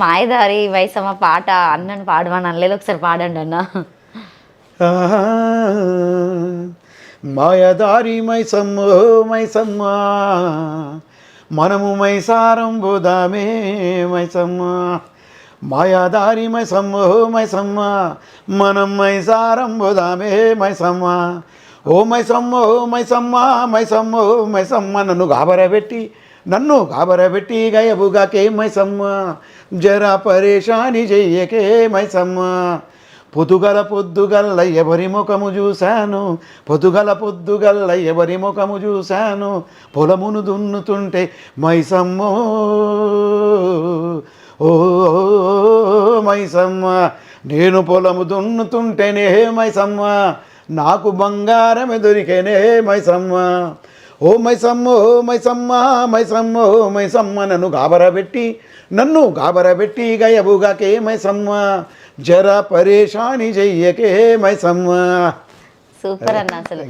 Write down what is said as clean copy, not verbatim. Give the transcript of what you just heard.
మాయదారి మైసమ్మ పాట అన్నను పాడమని అనలేదు, ఒకసారి పాడండి అన్న. మాయదారి మైసమ్మ మైసమ్మ మనము మైసారం బోదామే మైసమ్మ. మాయాదారి మైసమ్మ మైసమ్మ మనం మైసారం బోదామే మైసమ్మ. ఓ మైసమ్మ ఓ మైసమ్మ మైసమ్మ ఓ మైసమ్మ నన్ను గాబరబెట్టి గయబుగాకే మైసమ్మ. జరా పరేషాని చెయ్యకే మైసమ్మ. పొద్దుగల ఎవరి ముఖము చూశాను, పొద్దుగల ఎవరి ముఖము చూశాను. పొలమును దున్నుతుంటే మైసమ్మ ఓ మైసమ్మ. నేను పొలము దున్నుతుంటేనే మైసమ్మ, నాకు బంగారమే దొరికేనే మైసమ్మ. ఓ మైసమ్మ ఓ మైసమ్మ మైసమ్మ ఓ మైసమ్మ నన్ను గాబరబెట్టి గయబుగాకే మైసమ్మ. జరా పరేషాని చెయ్యకే మైసమ్మ. సూపర్ అన్న అసలు.